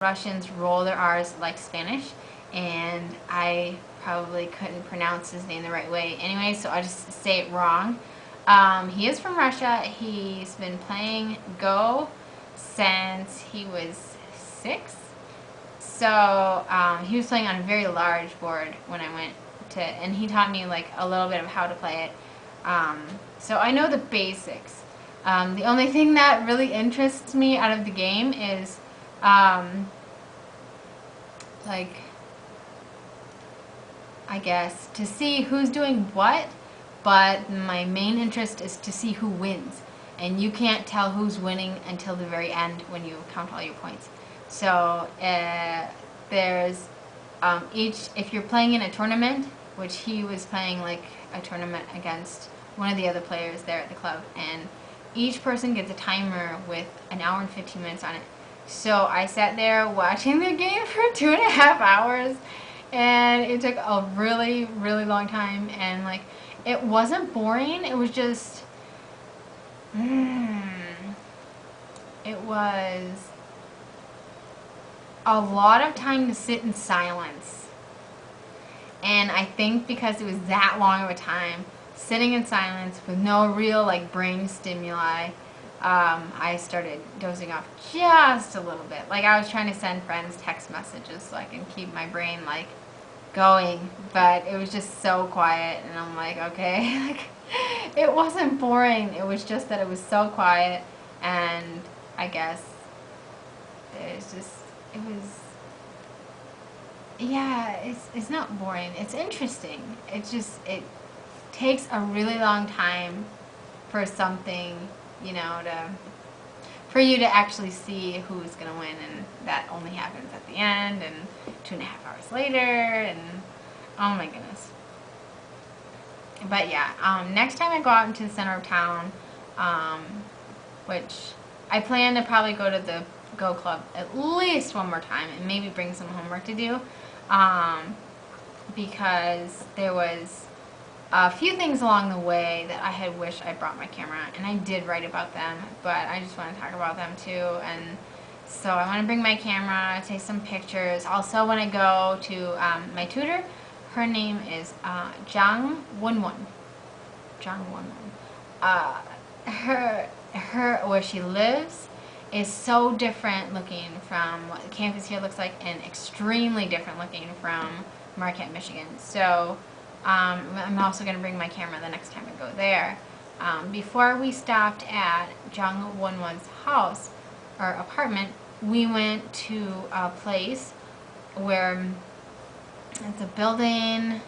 Russians roll their R's like Spanish, and I probably couldn't pronounce his name the right way anyway, so I just say it wrong. He is from Russia. He's been playing Go since he was 6. So he was playing on a very large board when I went to, and he taught me like a little bit of how to play it. So I know the basics. The only thing that really interests me out of the game is like, I guess, to see who's doing what, but my main interest is to see who wins. And you can't tell who's winning until the very end when you count all your points. So there's if you're playing in a tournament, which he was playing like a tournament against one of the other players there at the club, and each person gets a timer with an hour and 15 minutes on it. So I sat there watching the game for 2.5 hours, and it took a really, really long time, and like, it wasn't boring, it was just, it was a lot of time to sit in silence. And I think because it was that long of a time, sitting in silence with no real like brain stimuli, I started dozing off just a little bit. Like, I was trying to send friends text messages so I can keep my brain like going, but it was just so quiet, and I'm like, okay, like, it wasn't boring, it was just that it was so quiet, and I guess it's just, it was, yeah, it's not boring, it's interesting. It's just, it takes a really long time for something, you know, for you to actually see who's going to win, and that only happens at the end, and 2.5 hours later, and oh my goodness. But yeah, next time I go out into the center of town, which I plan to probably go to the Go Club at least one more time, and maybe bring some homework to do, because there was a few things along the way that I had wished I brought my camera, and I did write about them, but I just want to talk about them too. And so I want to bring my camera, take some pictures. Also, when I go to my tutor, her name is Wenwen. Her where she lives is so different looking from what the campus here looks like, and extremely different looking from Marquette, Michigan. So I'm also going to bring my camera the next time I go there. Before we stopped at Jang Won-won's house, or apartment, we went to a place where it's a building.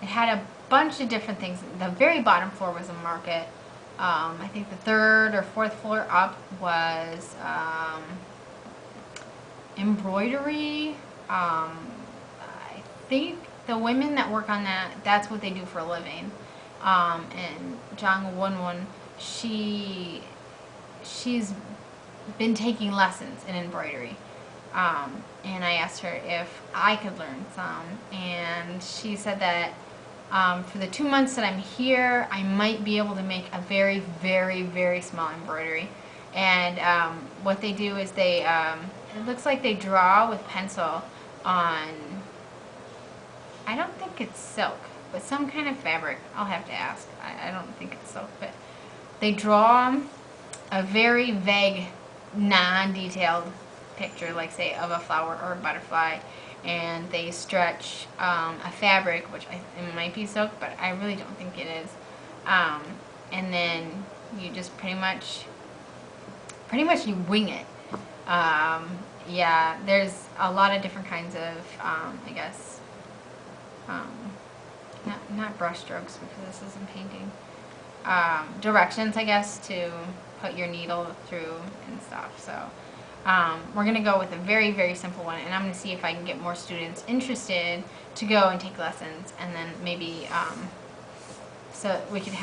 It had a bunch of different things. The very bottom floor was a market. I think the 3rd or 4th floor up was embroidery. I think the women that work on that, that's what they do for a living. And Jang Won-won, she's been taking lessons in embroidery. And I asked her if I could learn some, and she said that for the 2 months that I'm here, I might be able to make a very, very, very small embroidery. And what they do is they, it looks like they draw with pencil on, I don't think it's silk, but some kind of fabric. I'll have to ask. I don't think it's silk, but they draw a very vague, non-detailed picture, like say of a flower or a butterfly, and they stretch a fabric, which it might be silk, but I really don't think it is. And then you just pretty much you wing it. Yeah, there's a lot of different kinds of, I guess, not brush strokes, because this isn't painting, directions, I guess, to put your needle through and stuff. So we're going to go with a very, very simple one, and I'm going to see if I can get more students interested to go and take lessons, and then maybe so we could have